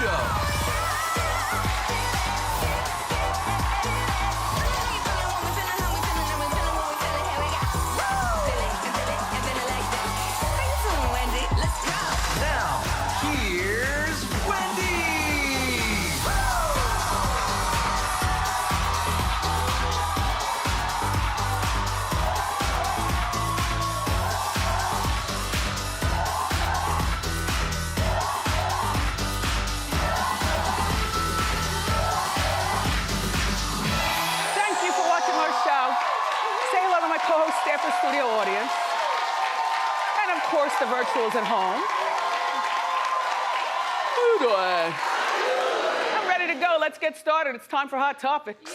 Show. Studio audience, and of course the virtuals at home. How you doing? I'm ready to go. Let's get started. It's time for Hot Topics.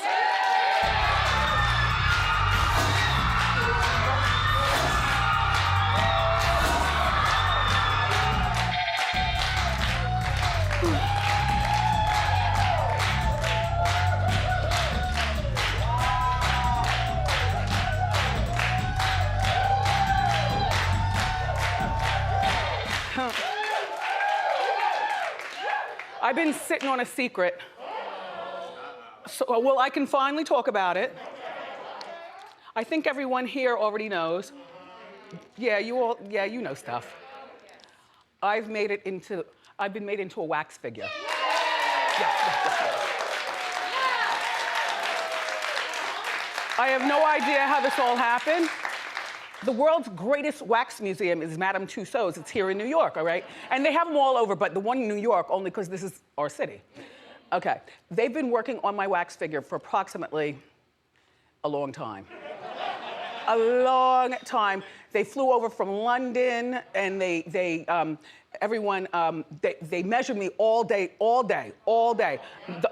I've been sitting on a secret. So, well, I can finally talk about it. I think everyone here already knows. Yeah, you know stuff. I've been made into a wax figure. Yeah. I have no idea how this all happened. The world's greatest wax museum is Madame Tussauds. It's here in New York, all right? And they have them all over, but the one in New York, only because this is our city. Okay, they've been working on my wax figure for approximately a long time. A long time. They flew over from London, and they measured me all day.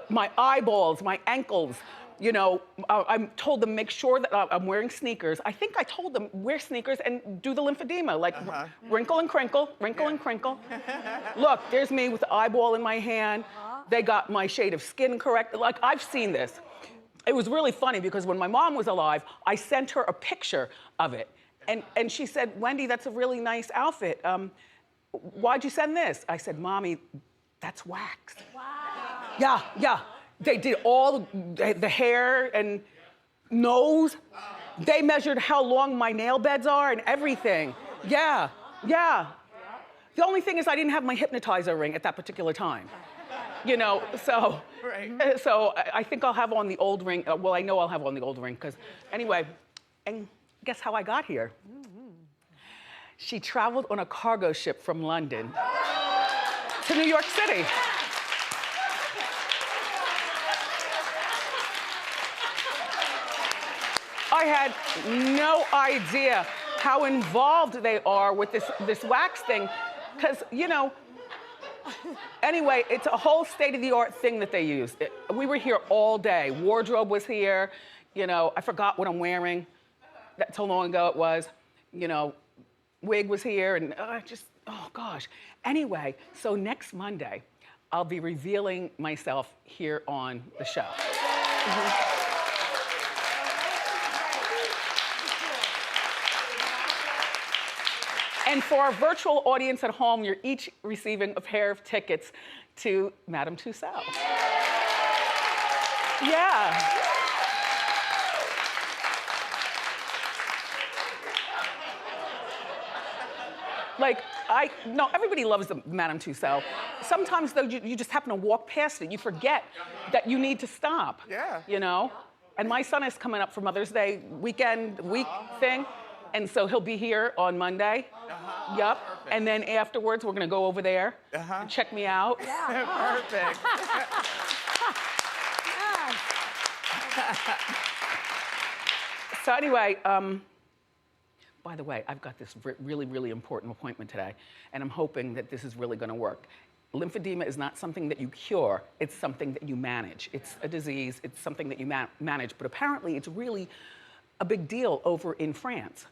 My eyeballs, my ankles. You know, I told them make sure that I'm wearing sneakers. I think I told them wear sneakers and do the lymphedema, like wrinkle and crinkle, wrinkle and crinkle. Look, there's me with the eyeball in my hand. They got my shade of skin correct. Like, I've seen this. It was really funny because when my mom was alive, I sent her a picture of it. And she said, Wendy, that's a really nice outfit. Why'd you send this? I said, Mommy, that's wax. Wow. Yeah. They did all the hair and nose. They measured how long my nail beds are and everything. Yeah. The only thing is I didn't have my hypnotizer ring at that particular time. You know, so I think I'll have on the old ring. Well, I know I'll have on the old ring, because anyway, and guess how I got here? She traveled on a cargo ship from London to New York City. I had no idea how involved they are with this wax thing, because, you know, anyway, it's a whole state-of-the-art thing that they use. We were here all day. Wardrobe was here. You know, I forgot what I'm wearing. That's how long ago it was. You know, wig was here, and oh gosh. Anyway, so next Monday, I'll be revealing myself here on the show. And for our virtual audience at home, you're each receiving a pair of tickets to Madame Tussauds. Yeah. Like, everybody loves the Madame Tussauds. Sometimes, though, you just happen to walk past it. You forget that you need to stop. Yeah. You know? And my son is coming up for Mother's Day week thing. And so he'll be here on Monday. Yep. Perfect. And then afterwards, we're gonna go over there and check me out. Yeah. Perfect. So anyway, by the way, I've got this really, really important appointment today, and I'm hoping that this is really gonna work. Lymphedema is not something that you cure, it's something that you manage. It's a disease, it's something that you manage, but apparently it's really a big deal over in France,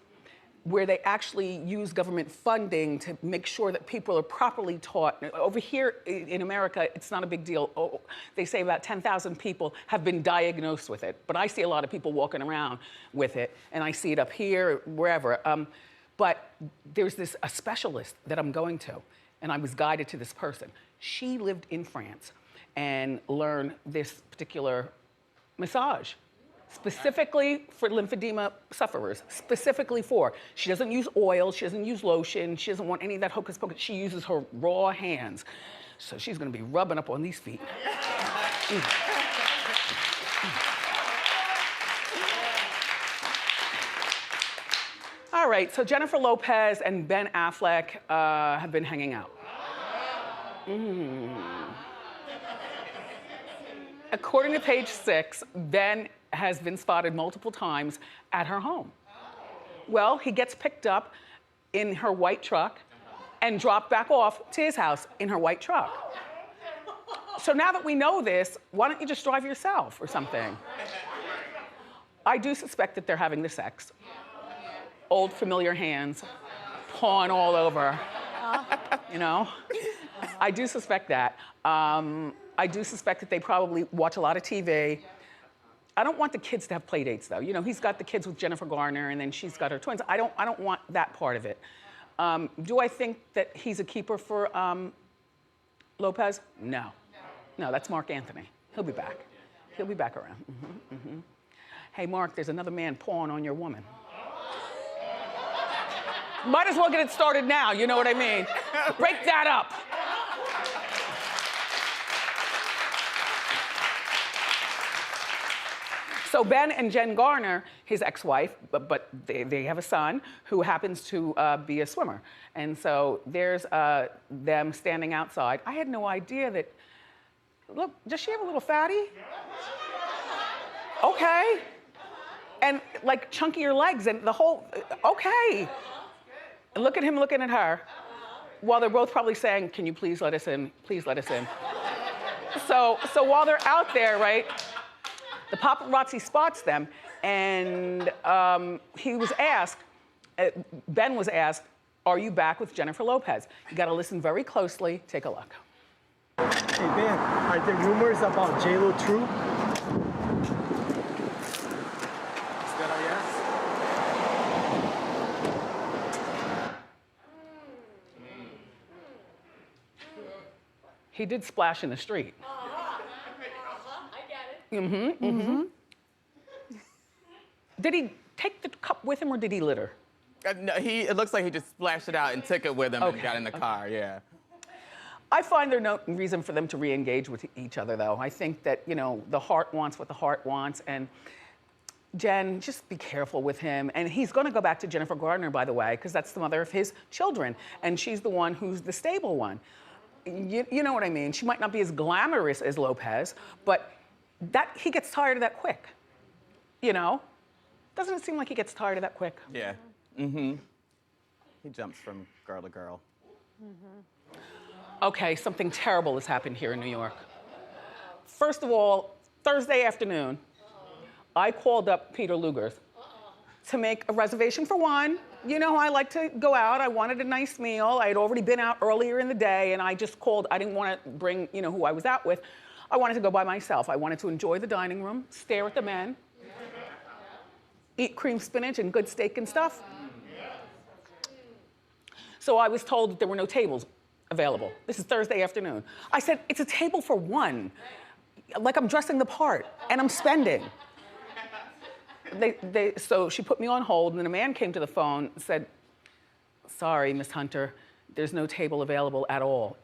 where they actually use government funding to make sure that people are properly taught. Over here in America, it's not a big deal. Oh, they say about 10,000 people have been diagnosed with it, but I see a lot of people walking around with it, and I see it up here, wherever. But there's a specialist that I'm going to, and I was guided to this person. She lived in France and learned this particular massage, specifically for lymphedema sufferers, specifically for. She doesn't use oil, she doesn't use lotion, she doesn't want any of that hocus pocus. She uses her raw hands. So she's gonna be rubbing up on these feet. All right, so Jennifer Lopez and Ben Affleck have been hanging out. According to Page 6, Ben has been spotted multiple times at her home. Well, he gets picked up in her white truck and dropped back off to his house in her white truck. So now that we know this, why don't you just drive yourself or something? I do suspect that they're having the sex. Old familiar hands, pawing all over, you know? I do suspect that. I do suspect that they probably watch a lot of TV. I don't want the kids to have play dates though. You know, he's got the kids with Jennifer Garner and then she's got her twins. I don't want that part of it. Do I think that he's a keeper for Lopez? No. No, that's Mark Anthony. He'll be back. He'll be back around. Hey, Mark, there's another man pawing on your woman. Might as well get it started now, you know what I mean? Break that up. So Ben and Jen Garner, his ex-wife, but they have a son who happens to be a swimmer. And so there's them standing outside. I had no idea that, look, does she have a little fatty? Okay. And like chunkier legs and the whole, okay. And look at him looking at her while they're both probably saying, can you please let us in? Please let us in. So while they're out there, right, the paparazzi spots them and he was asked, Ben was asked, are you back with Jennifer Lopez? You gotta listen very closely, take a look. Hey Ben, are the rumors about J-Lo true? Is that a yes? He did splash in the street. I get it. Did he take the cup with him or did he litter? No, it looks like he just splashed it out and took it with him and got in the car, yeah. I find there's no reason for them to re-engage with each other though. I think that, you know, the heart wants what the heart wants and Jen, just be careful with him. And he's gonna go back to Jennifer Garner, by the way, because that's the mother of his children. And she's the one who's the stable one. You know what I mean? She might not be as glamorous as Lopez, but he gets tired of that quick, you know? Doesn't it seem like he gets tired of that quick? Yeah, He jumps from girl to girl. Okay, something terrible has happened here in New York. First of all, Thursday afternoon, I called up Peter Lugers to make a reservation for one. You know, I like to go out. I wanted a nice meal. I had already been out earlier in the day and I just called. I didn't want to bring, you know, who I was out with. I wanted to go by myself. I wanted to enjoy the dining room, stare at the men, eat cream spinach and good steak and stuff. So I was told that there were no tables available. This is Thursday afternoon. I said, it's a table for one. Like I'm dressing the part and I'm spending. So she put me on hold and then a man came to the phone and said, sorry, Miss Hunter, there's no table available at all.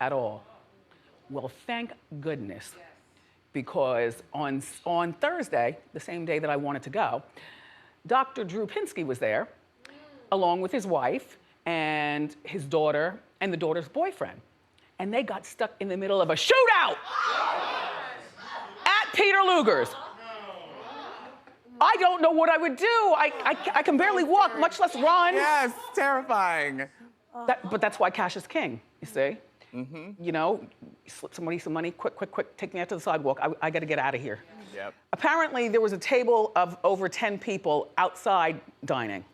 Well, thank goodness, because on Thursday, the same day that I wanted to go, Dr. Drew Pinsky was there, along with his wife and his daughter and the daughter's boyfriend. And they got stuck in the middle of a shootout at Peter Lugers. I don't know what I would do. I can barely walk, much less run. Yes, terrifying. But that's why cash is king, you see? You know, slip somebody some money, quick, take me out to the sidewalk. I gotta get out of here. Yep. Apparently, there was a table of over 10 people outside dining.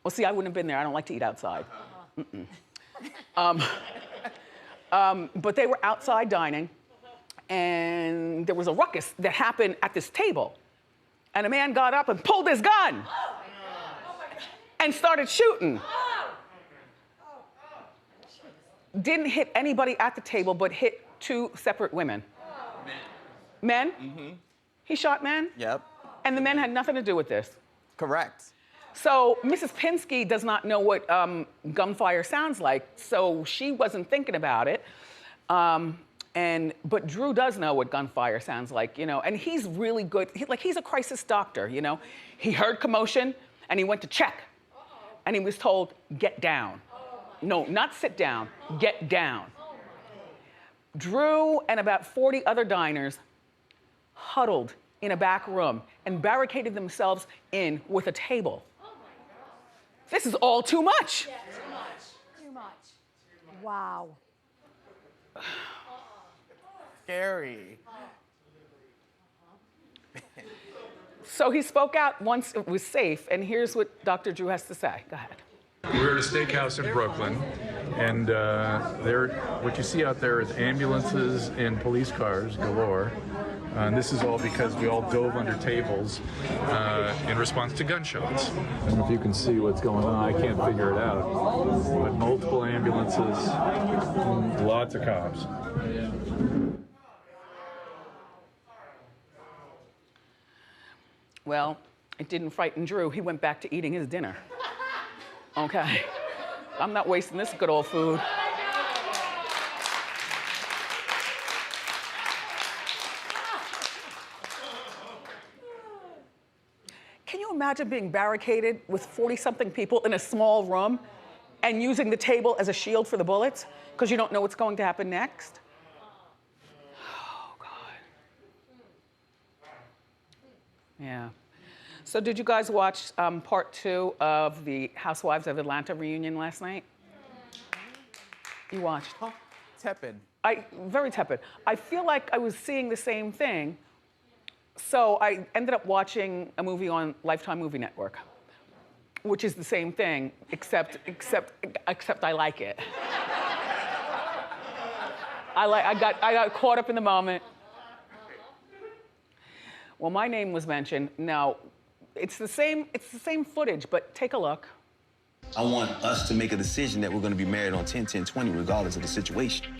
Well, see, I wouldn't have been there. I don't like to eat outside. But they were outside dining, and there was a ruckus that happened at this table. And a man got up and pulled his gun and started shooting. didn't hit anybody at the table, but hit 2 separate women. Men? Mm-hmm. He shot men? Yep. And the men had nothing to do with this. Correct. So Mrs. Pinsky does not know what gunfire sounds like, so she wasn't thinking about it. But Drew does know what gunfire sounds like, you know, and he's really good. He's a crisis doctor, you know. He heard commotion and he went to check, and he was told, get down. No, not sit down, get down. Drew and about 40 other diners huddled in a back room and barricaded themselves in with a table. This is all too much. Yeah, too much. Too much. Wow. Scary. So he spoke out once it was safe, and here's what Dr. Drew has to say. Go ahead. We're at a steakhouse in Brooklyn, and what you see out there is ambulances and police cars galore. And this is all because we all dove under tables in response to gunshots. I don't know if you can see what's going on. I can't figure it out. But multiple ambulances, lots of cops. Well, it didn't frighten Drew. He went back to eating his dinner. Okay. I'm not wasting this good old food. Can you imagine being barricaded with 40-something people in a small room and using the table as a shield for the bullets because you don't know what's going to happen next? Oh, God. Yeah. So did you guys watch part 2 of the Housewives of Atlanta reunion last night? You watched? Huh? Tepid. Very tepid. I feel like I was seeing the same thing. So I ended up watching a movie on Lifetime Movie Network, which is the same thing, except I like it. I got caught up in the moment. Well, my name was mentioned. Now, it's the same footage, but take a look. I want us to make a decision that we're going to be married on 10-10-20 regardless of the situation.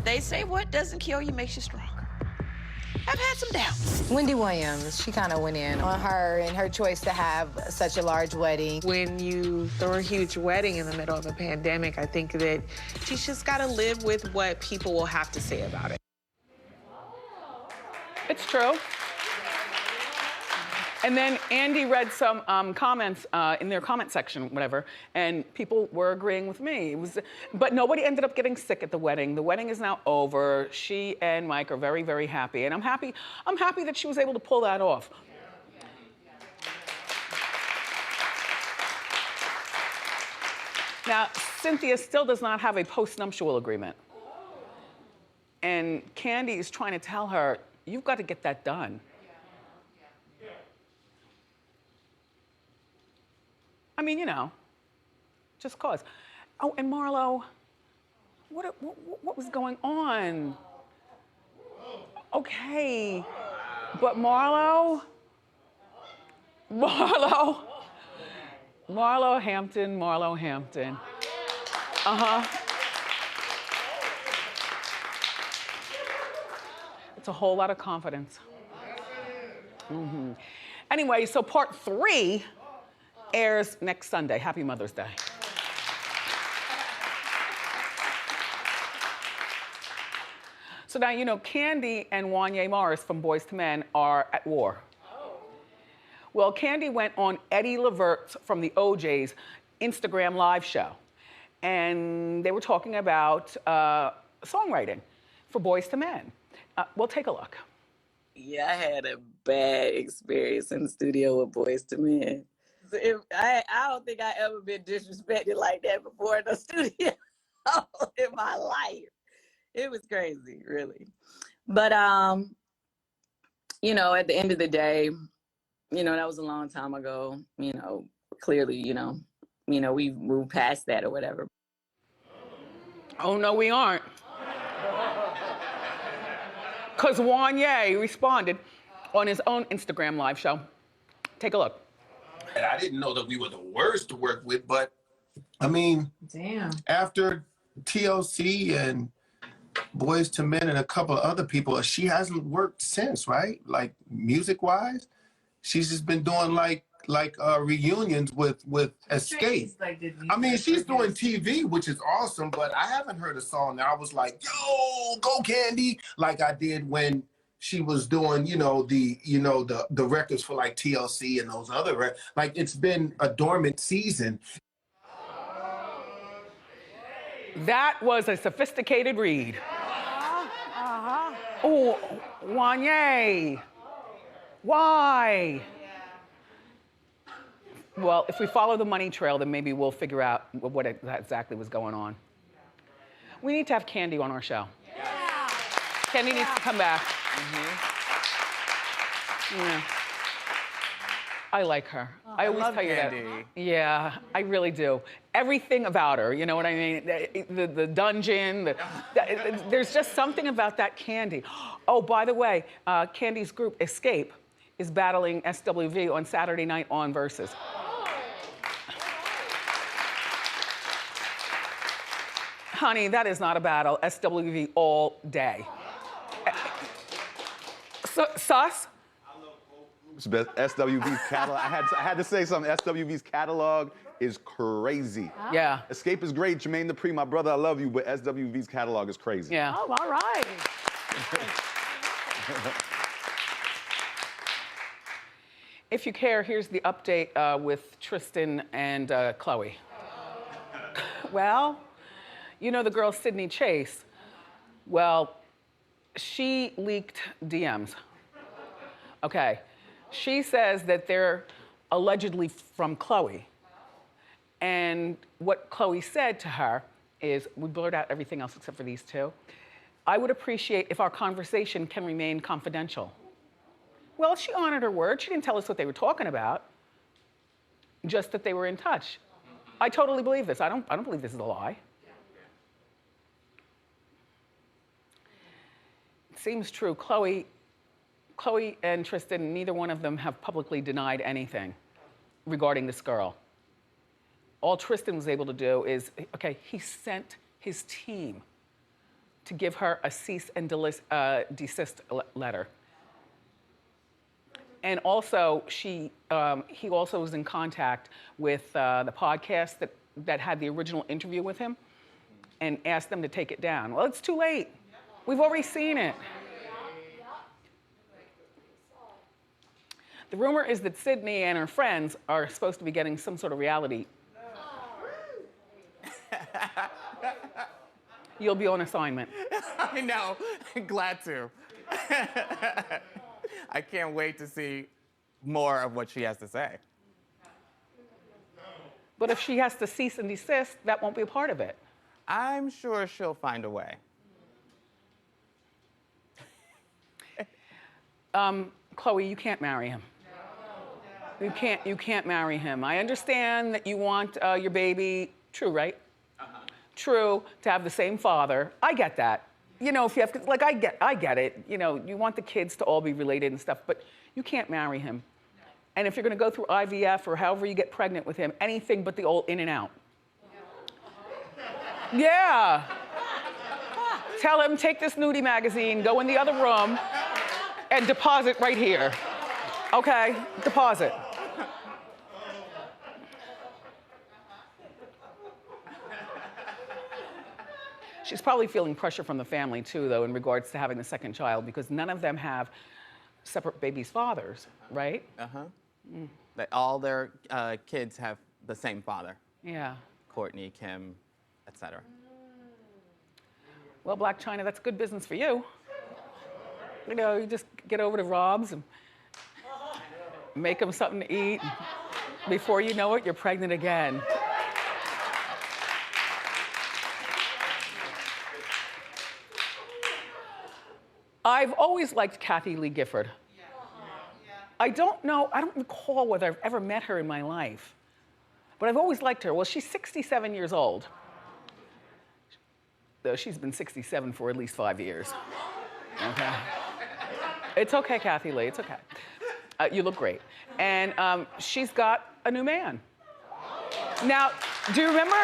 They say what doesn't kill you makes you stronger. I've had some doubts. Wendy Williams, she kind of went in on her and her choice to have such a large wedding. When you throw a huge wedding in the middle of a pandemic, I think that she's just got to live with what people will have to say about it. It's true. And then Andy read some comments in their comment section, whatever, and people were agreeing with me. But nobody ended up getting sick at the wedding. The wedding is now over. She and Mike are very, very happy, and I'm happy that she was able to pull that off. Now, Cynthia still does not have a post-nuptial agreement. And Candy is trying to tell her, you've got to get that done. I mean, you know, just cause. Oh, and Marlo, what was going on? Okay, but Marlo Hampton. It's a whole lot of confidence. Mm-hmm. Anyway, so part 3 airs next Sunday. Happy Mother's Day. So now, you know, Candy and Wanya Morris from Boyz II Men are at war. Well, Candy went on Eddie Levert's from the OJ's Instagram live show. And they were talking about songwriting for Boyz II Men. Well, take a look. Yeah, I had a bad experience in the studio with Boyz II Men. I don't think I ever been disrespected like that before in the studio in my life. It was crazy, really. But, you know, at the end of the day, you know, that was a long time ago. You know, clearly, you know, we moved past that or whatever. Oh, no, we aren't. Because Wanya responded on his own Instagram live show. Take a look. And I didn't know that we were the worst to work with, but I mean, Damn. after TLC and Boys to Men and a couple of other people, she hasn't worked since, right? Like music-wise, she's just been doing like reunions with Escape. I mean, she's doing TV, which is awesome, but I haven't heard a song that I was like, yo, go Candy, like I did when she was doing, the records for like TLC and those other like it's been a dormant season. That was a sophisticated read. Oh, Wanye. Why? Well, if we follow the money trail, then maybe we'll figure out what exactly was going on. We need to have Candy on our show. Yeah. Candy needs to come back. Yeah. I like her. I always tell you Candy. that. Yeah, I really do. Everything about her, you know what I mean? The dungeon, there's just something about that Candy. Oh, by the way, Candy's group, Escape, is battling SWV on Saturday night on Versus. Honey, that is not a battle. SWV all day. Sus? SWV's catalog. I had to say something. SWV's catalog is crazy. Yeah. Escape is great. Jermaine Dupri, my brother, I love you, but SWV's catalog is crazy. Yeah. Oh, all right. If you care, here's the update with Tristan and Chloe. Well, you know the girl Sydney Chase. Well, she leaked DMs. Okay. She says that they're allegedly from Khloe. And what Khloe said to her is, we blurred out everything else except for these two. I would appreciate if our conversation can remain confidential. Well, she honored her word. She didn't tell us what they were talking about, just that they were in touch. I totally believe this. I don't believe this is a lie. It seems true. Khloe and Tristan, neither one of them have publicly denied anything regarding this girl. All Tristan was able to do is, okay, he sent his team to give her a cease and desist letter. And also, he also was in contact with the podcast that had the original interview with him and asked them to take it down. Well, it's too late. We've already seen it. The rumor is that Sydney and her friends are supposed to be getting some sort of reality. You'll be on assignment. I know. Glad to. I can't wait to see more of what she has to say. But if she has to cease and desist, that won't be a part of it. I'm sure she'll find a way. Khloe, you can't marry him. You can't marry him. I understand that you want your baby, true, right? True, to have the same father. I get that. You know, if you have, like, I get it. You know, you want the kids to all be related and stuff, but you can't marry him. And if you're gonna go through IVF or however you get pregnant with him, anything but the old in and out. Yeah. Tell him, take this nudie magazine, go in the other room, and deposit right here. Okay, deposit. She's probably feeling pressure from the family too, though, in regards to having the second child, because none of them have separate babies' fathers, right? That all their kids have the same father. Yeah. Courtney, Kim, etc. Well, Black China, that's good business for you. You know, you just get over to Rob's and make them something to eat. Before you know it, you're pregnant again. I've always liked Kathie Lee Gifford. I don't recall whether I've ever met her in my life, but I've always liked her. Well, she's 67 years old. Though she's been 67 for at least 5 years. Okay. It's okay, Kathie Lee, it's okay. You look great. And she's got a new man. Now, Do you remember?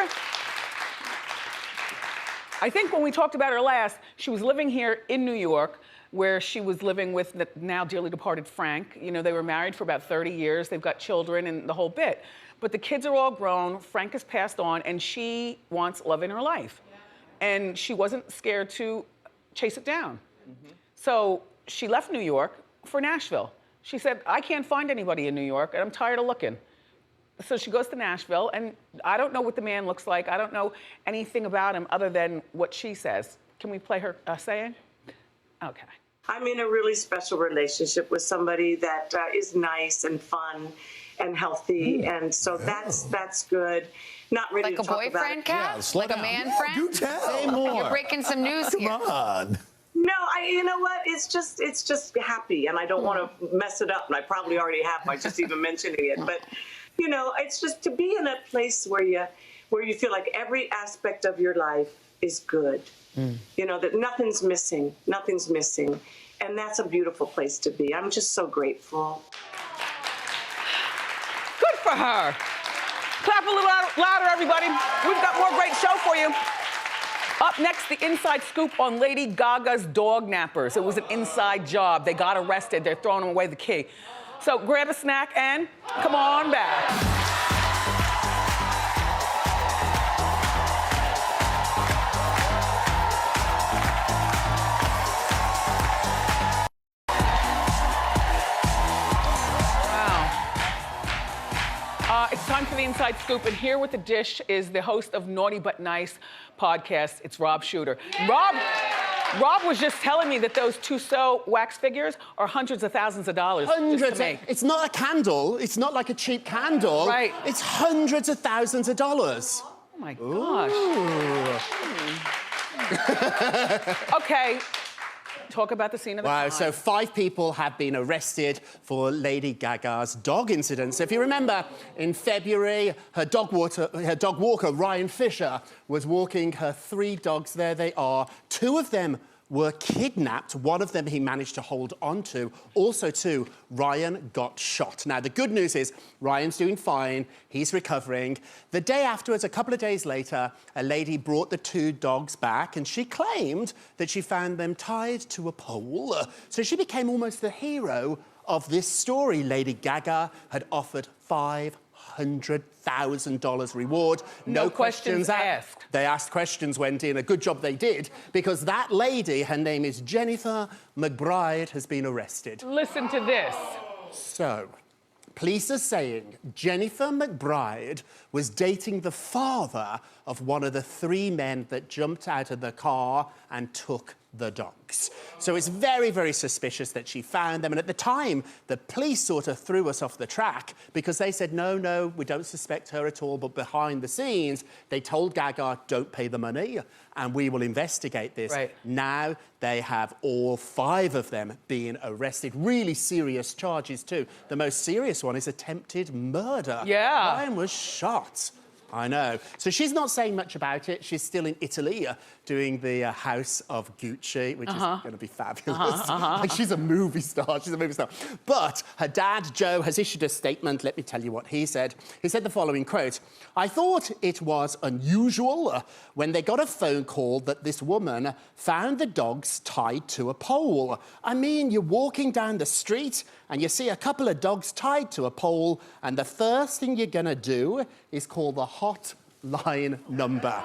I think when we talked about her last, she was living here in New York, where she was living with the now dearly departed Frank. You know, they were married for about 30 years. They've got children and the whole bit. But the kids are all grown. Frank has passed on, and she wants love in her life. And she wasn't scared to chase it down. So she left New York for Nashville. She said, I can't find anybody in New York, and I'm tired of looking. So she goes to Nashville, and I don't know what the man looks like. I don't know anything about him other than what she says. Can we play her saying? Okay. I'm in a really special relationship with somebody that is nice and fun and healthy, and so that's good. Not ready like to a talk about boyfriend, it. Kat? Like a man friend? Do tell. Say more. You're breaking some news here. Come on. No, you know what? It's just happy, and I don't want to mess it up, and I probably already have by just even mentioning it. But you know, it's just to be in a place where you feel like every aspect of your life is good. You know, that nothing's missing, and that's a beautiful place to be. I'm just so grateful. Good for her. Clap a little louder, everybody. We've got more great show for you. Up next, the inside scoop on Lady Gaga's dog nappers. It was an inside job. They got arrested. They're throwing away the key. So grab a snack and come on back. It's time for the Inside Scoop, and here with the dish is the host of Naughty But Nice podcast. It's Rob Shooter. Rob was just telling me that those Tussaud wax figures are hundreds of thousands of dollars. Hundreds. It's not a candle. It's not like a cheap candle. Right. It's hundreds of thousands of dollars. Oh my gosh. Okay. Talk about the scene of the crime. Wow, so 5 people have been arrested for Lady Gaga's dog incident. So if you remember, in February, her dog walker, Ryan Fisher, was walking her 3 dogs. There they are. 2 of them were kidnapped. 1 of them he managed to hold on to. Also, too, Ryan got shot. Now, the good news is Ryan's doing fine. He's recovering. The day afterwards, a couple of days later, a lady brought the 2 dogs back, and she claimed that she found them tied to a pole. So she became almost the hero of this story. Lady Gaga had offered $500,000 reward. No questions asked. They asked questions, Wendy, and a good job they did, because that lady, her name is Jennifer McBride, has been arrested. Listen to this. So, police are saying Jennifer McBride was dating the father of one of the 3 men that jumped out of the car and took the dogs. So it's very, very suspicious that she found them. And at the time, the police sort of threw us off the track because they said, no, we don't suspect her at all. But behind the scenes, they told Gaga, don't pay the money and we will investigate this. Right. Now they have all 5 of them being arrested. Really serious charges, too. The most serious one is attempted murder. Yeah. Ryan was shot. I know. So she's not saying much about it. She's still in Italy doing the House of Gucci, which is going to be fabulous. Like, she's a movie star. She's a movie star. But her dad, Joe, has issued a statement. Let me tell you what he said. He said the following, quote, I thought it was unusual when they got a phone call that this woman found the dogs tied to a pole. I mean, you're walking down the street and you see a couple of dogs tied to a pole, and the first thing you're going to do is call the hotline number.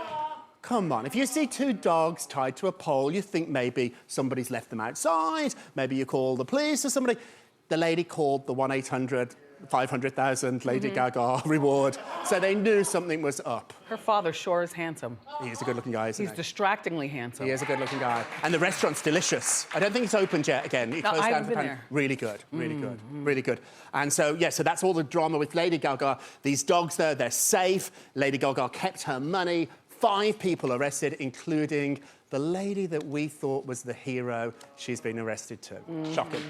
Come on, if you see 2 dogs tied to a pole, you think maybe somebody's left them outside, maybe you call the police or somebody. The lady called the 1-800-500,000 Lady Gaga reward, so they knew something was up. Her father sure is handsome. He's a good-looking guy, isn't he? He's distractingly handsome. He is a good-looking guy. And the restaurant's delicious. I don't think it's opened yet again. It No, closed I down haven't for been time. there. Really good, really good, really good. And so, yeah, so that's all the drama with Lady Gaga. These dogs, though, they're safe. Lady Gaga kept her money. 5 people arrested, including the lady that we thought was the hero. She's been arrested too. Shocking.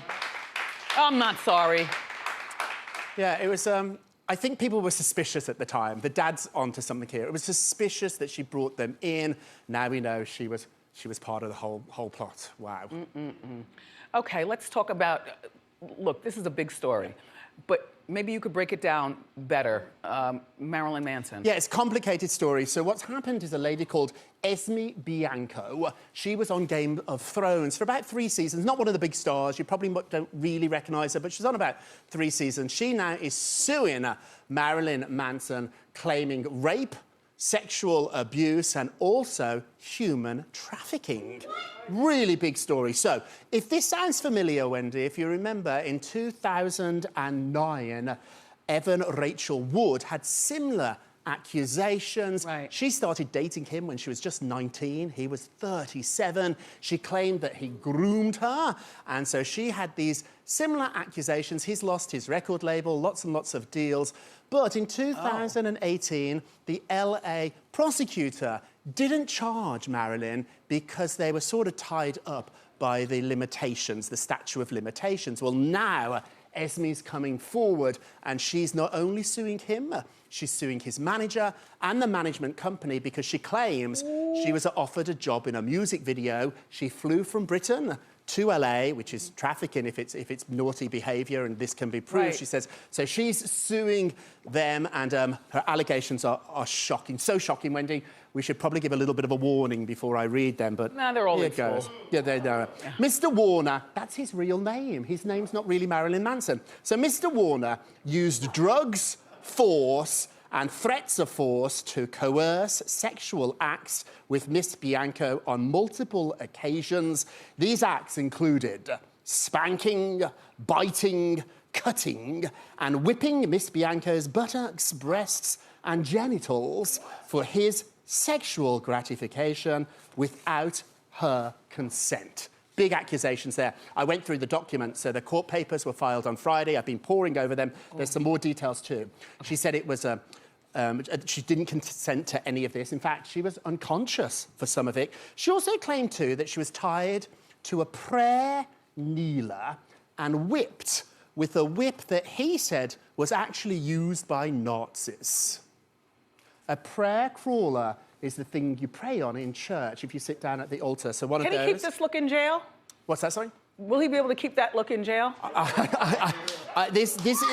I'm not sorry. Yeah, it was, I think people were suspicious at the time. The dad's onto something here. It was suspicious that she brought them in. Now we know she was part of the whole plot. Wow. Okay, let's talk about, look, this is a big story, but maybe you could break it down better. Marilyn Manson. Yeah, it's a complicated story. So what's happened is a lady called Esme Bianco. She was on Game of Thrones for about 3 seasons. Not one of the big stars. You probably don't really recognise her, but she's on about 3 seasons. She now is suing Marilyn Manson, claiming rape, sexual abuse, and also human trafficking. Really big story. So, if this sounds familiar, Wendy, if you remember, in 2009, Evan Rachel Wood had similar accusations. Right. She started dating him when she was just 19. He was 37. She claimed that he groomed her. And so she had these similar accusations. He's lost his record label, lots and lots of deals. But in 2018, the LA prosecutor didn't charge Marilyn because they were sort of tied up by the limitations, the statute of limitations. Well, now Esme's coming forward and she's not only suing him, she's suing his manager and the management company because she claims she was offered a job in a music video. She flew from Britain to LA, which is trafficking if it's naughty behaviour, and this can be proved, Right. she says. So she's suing them, and her allegations are shocking. So shocking, Wendy. We should probably give a little bit of a warning before I read them, but Nah, they're all here in it goes. full. Yeah, they are. Yeah. Mr. Warner, that's his real name. His name's not really Marilyn Manson. So Mr. Warner used drugs, force, and threats of force to coerce sexual acts with Miss Bianco on multiple occasions. These acts included spanking, biting, cutting, and whipping Miss Bianco's buttocks, breasts, and genitals for his sexual gratification without her consent. Big accusations there. I went through the documents. So the court papers were filed on Friday. I've been poring over them. There's some more details too. She said it was she didn't consent to any of this. In fact, she was unconscious for some of it. She also claimed too that she was tied to a prayer kneeler and whipped with a whip that he said was actually used by Nazis. A prayer crawler is the thing you pray on in church if you sit down at the altar. So one Can of those... he keep this look in jail? What's that, sorry? Will he be able to keep that look in jail? I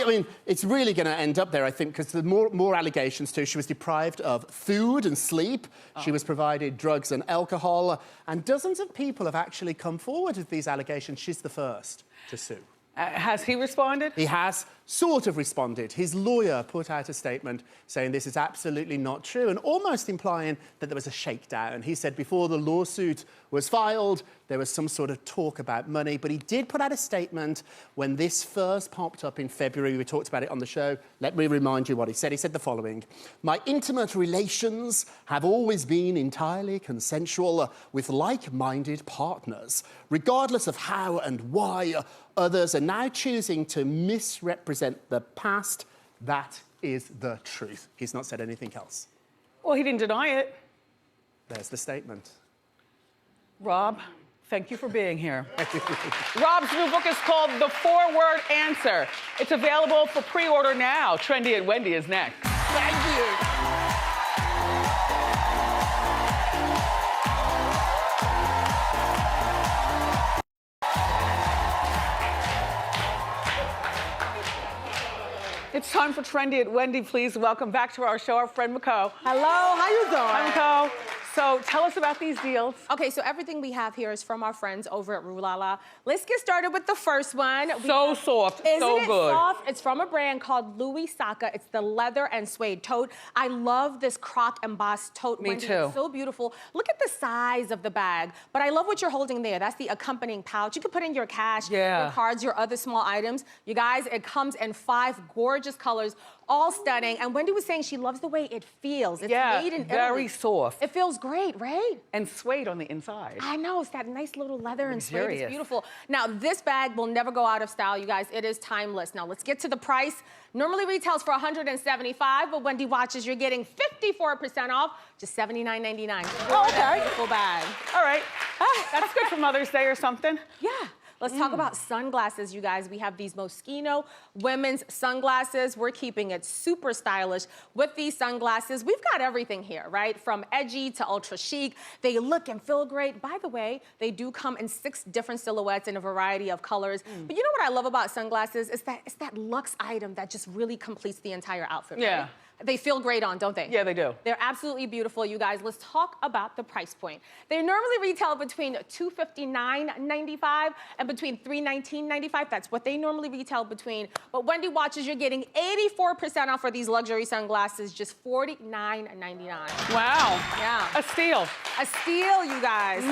mean, it's really going to end up there, I think, because the more allegations too. She was deprived of food and sleep. She was provided drugs and alcohol. And dozens of people have actually come forward with these allegations. She's the first to sue. Has he responded? He has sort of responded. His lawyer put out a statement saying this is absolutely not true and almost implying that there was a shakedown. He said before the lawsuit was filed, there was some sort of talk about money, but he did put out a statement when this first popped up in February. We talked about it on the show. Let me remind you what he said. He said the following: "My intimate relations have always been entirely consensual with like-minded partners, regardless of how and why others are now choosing to misrepresent the past. That is the truth." He's not said anything else. Well, he didn't deny it. There's the statement. Rob, thank you for being here. Rob's new book is called The 4-Word Answer. It's available for pre-order now. Trendy and Wendy is next. Thank you. It's time for Trendy and Wendy. Please welcome back to our show our friend Makho. Hello, how you doing? Hi, Makho. So tell us about these deals. Okay, so everything we have here is from our friends over at Rue La La. Let's get started with the first one. So soft, Isn't so it good. soft? It's from a brand called Louis Saka. It's the leather and suede tote. I love this croc embossed tote. Me Wendy. too. It's so beautiful. Look at the size of the bag. But I love what you're holding there. That's the accompanying pouch. You can put in your cash, your cards, your other small items. You guys, it comes in 5 gorgeous colors, all stunning. And Wendy was saying she loves the way it feels. It's made in Italy. very soft. It feels great, right? And suede on the inside. I know, it's that nice little leather and suede. It's Luxurious. beautiful. Now, this bag will never go out of style, you guys. It is timeless. Now, let's get to the price. Normally retails for $175, but Wendy watches, you're getting 54% off, just $79.99. Oh, okay. Beautiful bag. All right. That's good for Mother's Day or something. Yeah. Let's talk about sunglasses, you guys. We have these Moschino women's sunglasses. We're keeping it super stylish with these sunglasses. We've got everything here, right? From edgy to ultra chic. They look and feel great. By the way, they do come in 6 different silhouettes in a variety of colors. But you know what I love about sunglasses is that it's that luxe item that just really completes the entire outfit. Yeah. Right? They feel great on, don't they? Yeah, they do. They're absolutely beautiful, you guys. Let's talk about the price point. They normally retail between $259.95 and between $319.95. That's what they normally retail between. But Wendy Watches, you're getting 84% off for these luxury sunglasses, just $49.99. Wow. Yeah. A steal. A steal, you guys.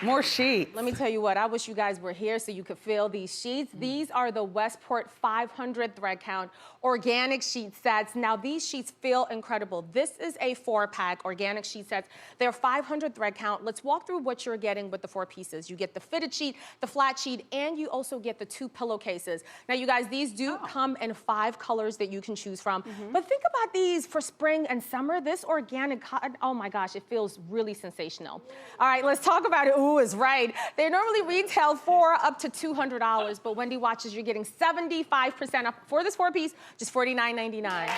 More sheets. Let me tell you what, I wish you guys were here so you could feel these sheets. These are the Westport 500 thread count organic sheet sets. Now, these sheets feel incredible. This is a 4-pack organic sheet sets. They're 500 thread count. Let's walk through what you're getting with the 4 pieces. You get the fitted sheet, the flat sheet, and you also get the 2 pillowcases. Now, you guys, these do come in 5 colors that you can choose from. But think about these for spring and summer. This organic cotton, oh my gosh, it feels really sensational. All right, let's talk about it. Ooh, is right. They normally retail for up to $200, but Wendy Watches, you're getting 75% off for this 4-piece, just $49.99.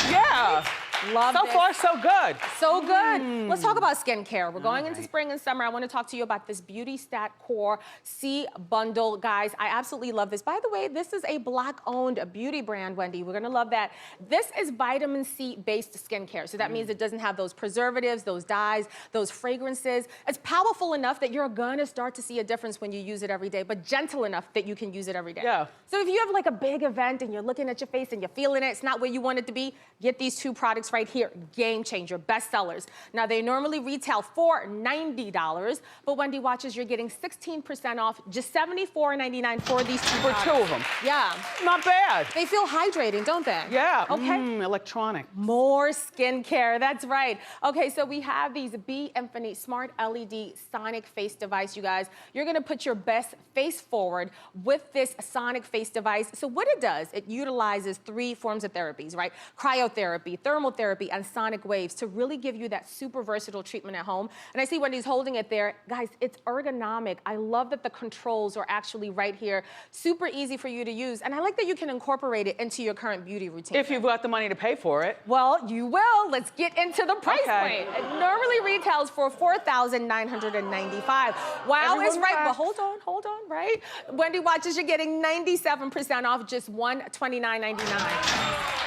Yeah. Love so this. far, so good. So good. Let's talk about skincare. We're going into spring and summer. I want to talk to you about this Beauty Stat Core C Bundle. Guys, I absolutely love this. By the way, this is a Black-owned beauty brand, Wendy. We're going to love that. This is vitamin C-based skincare. So that means it doesn't have those preservatives, those dyes, those fragrances. It's powerful enough that you're going to start to see a difference when you use it every day, but gentle enough that you can use it every day. Yeah. So if you have like a big event and you're looking at your face and you're feeling it, it's not where you want it to be, get these 2 products right here. Game changer, best sellers. Now, they normally retail for $90, but Wendy Watches, you're getting 16% off, just $74.99 for these 2 products. For 2 of them. Yeah. Not bad. They feel hydrating, don't they? Yeah. Okay. Electronic. More skincare, that's right. Okay, so we have these Be Infinite Smart LED Sonic Face device, you guys. You're gonna put your best face forward with this Sonic Face device. So what it does, it utilizes 3 forms of therapies, right? Cryotherapy, thermal therapy, and sonic waves to really give you that super versatile treatment at home. And I see Wendy's holding it there. Guys, it's ergonomic. I love that the controls are actually right here. Super easy for you to use. And I like that you can incorporate it into your current beauty routine. If you've got the money to pay for it. Well, you will. Let's get into the price point. It normally retails for $4,995. Wow, Everyone is right, relax. but hold on, right? Wendy Watches, you're getting 97% off, just $129.99.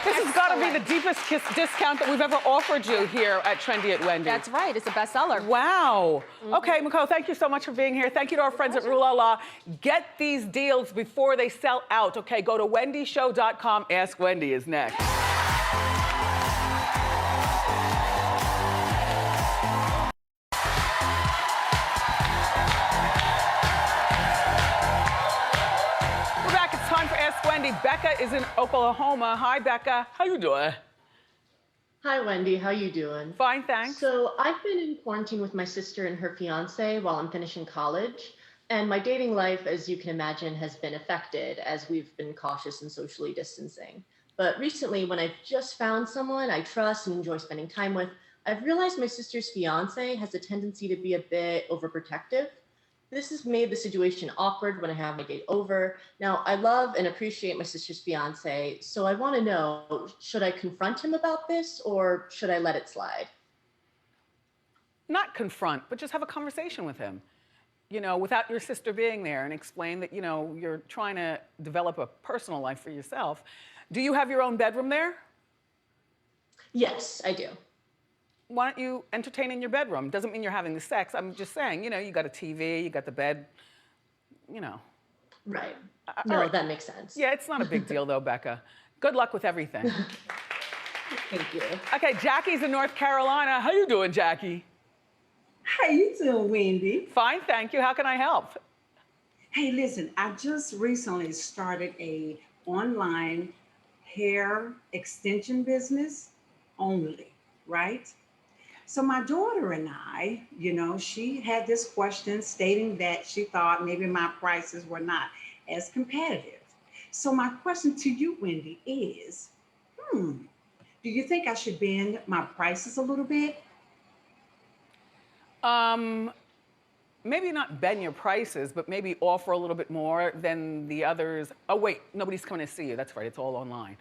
This has got to be the deepest discount that we've ever offered you here at Trendy at Wendy. That's right. It's a bestseller. Wow. Okay, Makho, thank you so much for being here. Thank you to our friends at Rue La La. Get these deals before they sell out. Okay, go to wendyshow.com. Ask Wendy is next. We're back. It's time for Ask Wendy. Becca is in Oklahoma. Hi, Becca. How you doing? Hi, Wendy. How you doing? Fine, thanks. So I've been in quarantine with my sister and her fiance while I'm finishing college. And my dating life, as you can imagine, has been affected as we've been cautious and socially distancing. But recently, when I've just found someone I trust and enjoy spending time with, I've realized my sister's fiance has a tendency to be a bit overprotective. This has made the situation awkward when I have my date over. Now, I love and appreciate my sister's fiance, so I want to know, should I confront him about this or should I let it slide? Not confront, but just have a conversation with him. You know, without your sister being there, and explain that, you know, you're trying to develop a personal life for yourself. Do you have your own bedroom there? Yes, I do. Why don't you entertain in your bedroom? Doesn't mean you're having the sex. I'm just saying, you know, you got a TV, you got the bed, you know. Right. No, that makes sense. Yeah, it's not a big deal though, Becca. Good luck with everything. Thank you. Okay, Jackie's in North Carolina. How you doing, Jackie? How you doing, Wendy? Fine, thank you. How can I help? Hey, listen, I just recently started a online hair extension business only, right? So my daughter and I, you know, she had this question stating that she thought maybe my prices were not as competitive. So my question to you, Wendy, is, do you think I should bend my prices a little bit? maybe not bend your prices, but maybe offer a little bit more than the others. Oh wait, nobody's coming to see you. That's right, it's all online.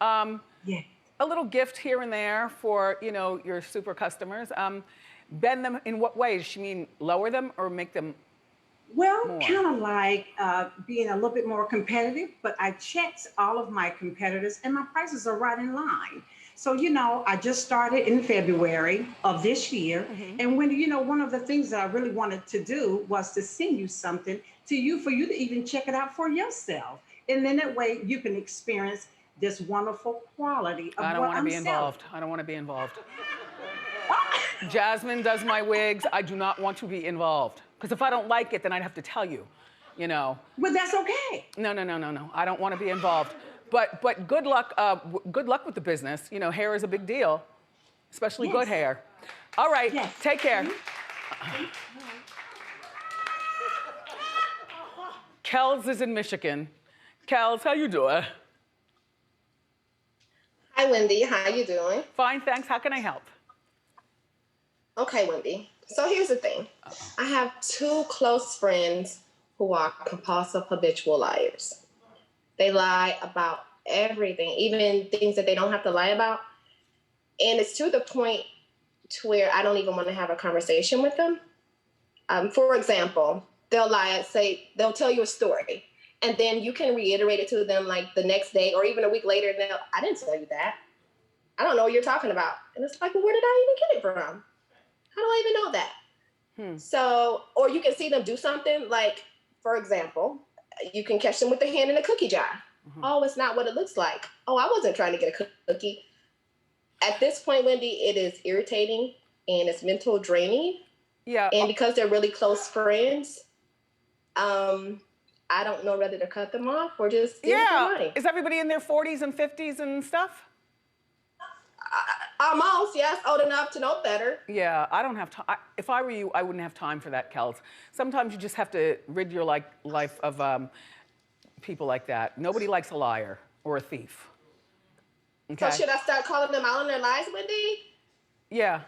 Yeah. A little gift here and there for, you know, your super customers. Bend them in what way? Does she mean lower them or make them Well, more? kind of like being a little bit more competitive, but I checked all of my competitors and my prices are right in line. So, you know, I just started in February of this year. And when, you know, one of the things that I really wanted to do was to send you something to you for you to even check it out for yourself. And then that way you can experience this wonderful quality of I don't what want to I'm be selling. involved. I don't want to be involved. Jasmine does my wigs. I do not want to be involved. Because if I don't like it, then I'd have to tell you, you know. Well, that's okay. No. I don't want to be involved. But good luck with the business. You know, hair is a big deal, especially good hair. All right, take care. Kels is in Michigan. Kels, how you doing? Hi, Wendy. How you doing? Fine, thanks. How can I help? Okay, Wendy. So here's the thing. I have two close friends who are compulsive habitual liars. They lie about everything, even things that they don't have to lie about. And it's to the point to where I don't even want to have a conversation with them. For example, they'll lie, say, they'll tell you a story. And then you can reiterate it to them like the next day or even a week later. And they'll, I didn't tell you that. I don't know what you're talking about. And it's like, well, where did I even get it from? How do I even know that? So, or you can see them do something like, for example, you can catch them with their hand in a cookie jar. Oh, it's not what it looks like. Oh, I wasn't trying to get a cookie. At this point, Wendy, it is irritating and it's mental draining. Yeah. And because they're really close friends, I don't know whether to cut them off or just give them money. Is everybody in their 40s and 50s and stuff? Almost, yes, old enough to know better. Yeah, I don't have time. If I were you, I wouldn't have time for that, Kels. Sometimes you just have to rid your life of people like that. Nobody likes a liar or a thief. Okay? So should I start calling them out on their lies, Wendy? Yeah.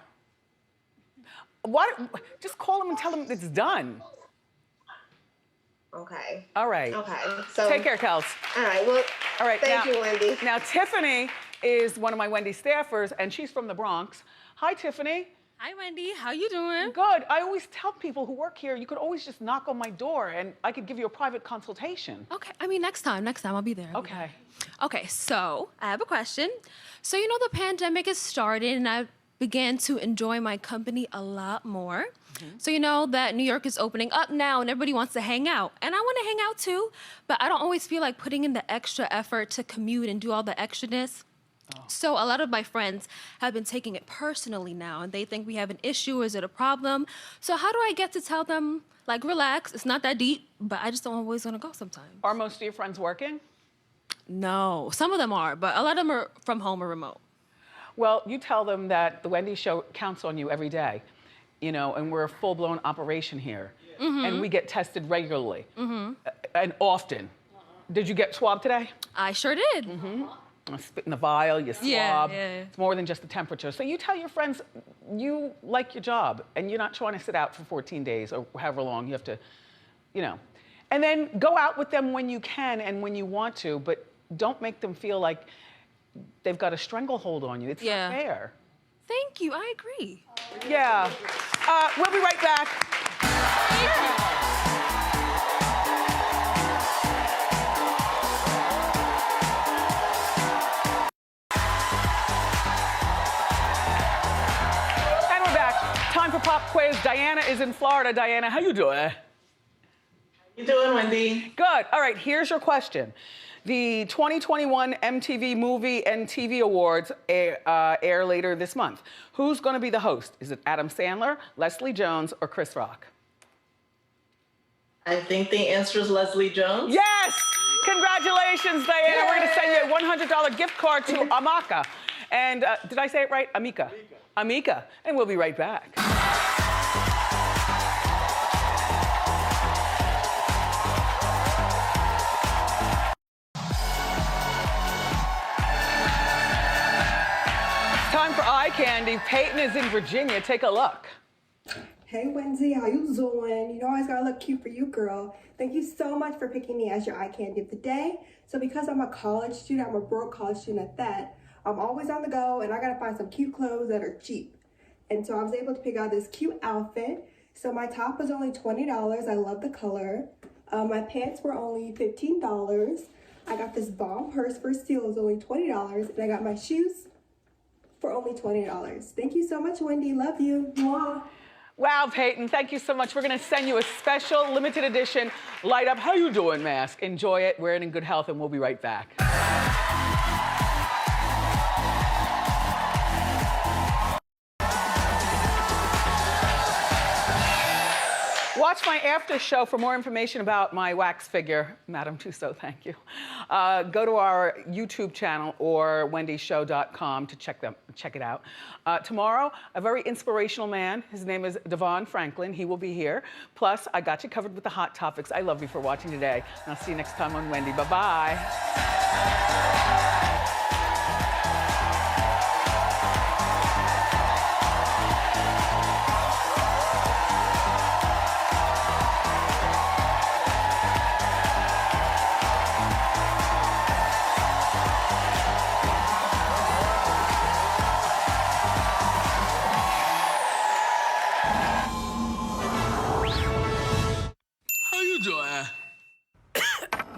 Why? Just call them and tell them it's done. Okay. All right. Okay. So take care, Kels. All right. Well. All right. Thank you, Wendy. Now Tiffany is one of my Wendy staffers, and she's from the Bronx. Hi, Tiffany. Hi, Wendy. How you doing? Good. I always tell people who work here, you could always just knock on my door, and I could give you a private consultation. Okay. I mean, next time I'll be there. Okay. Okay. So I have a question. So you know the pandemic has started, and I began to enjoy my company a lot more. So you know that New York is opening up now and everybody wants to hang out. And I want to hang out too, but I don't always feel like putting in the extra effort to commute and do all the extraness. So a lot of my friends have been taking it personally now and they think we have an issue, is it a problem? So how do I get to tell them, like, relax, it's not that deep, but I just don't always want to go sometimes. Are most of your friends working? No, some of them are, but a lot of them are from home or remote. Well, you tell them that the Wendy Show counts on you every day, you know, and we're a full-blown operation here. And we get tested regularly and often. Did you get swabbed today? I sure did. I spit in the vial, you swab. Yeah. It's more than just the temperature. So you tell your friends you like your job and you're not trying to sit out for 14 days or however long you have to, you know. And then go out with them when you can and when you want to, but don't make them feel like they've got a stranglehold on you. It's not fair. Thank you, I agree. Yeah. We'll be right back. And we're back. Time for pop quiz. Diana is in Florida. Diana, how you doing? You doing, Wendy? Good. All right, here's your question. The 2021 MTV Movie and TV Awards air later this month. Who's going to be the host? Is it Adam Sandler, Leslie Jones, or Chris Rock? I think the answer is Leslie Jones. Yes! Congratulations, Diana. Yay! We're going to send you a $100 gift card to Amaka. And did I say it right? Amika. Amika. And we'll be right back. Time for eye candy. Peyton is in Virginia. Take a look. Hey Wendy, how you doing? You know I always gotta look cute for you, girl. Thank you so much for picking me as your eye candy of the day. So because I'm a college student, I'm a broke college student at that, I'm always on the go and I gotta find some cute clothes that are cheap. And so I was able to pick out this cute outfit. So my top was only $20. I love the color. My pants were only $15. I got this bomb purse for steal, it was only $20. And I got my shoes for only $20. Thank you so much, Wendy. Love you. Mwah. Wow, Peyton, thank you so much. We're gonna send you a special limited edition light up how you doing mask. Enjoy it, wear it in good health, and we'll be right back. Watch my after show for more information about my wax figure. Madame Tussauds, thank you. Go to our YouTube channel or wendyshow.com to check it out. Tomorrow, a very inspirational man. His name is Devon Franklin. He will be here. Plus, I got you covered with the hot topics. I love you for watching today. And I'll see you next time on Wendy. Bye-bye.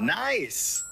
Nice.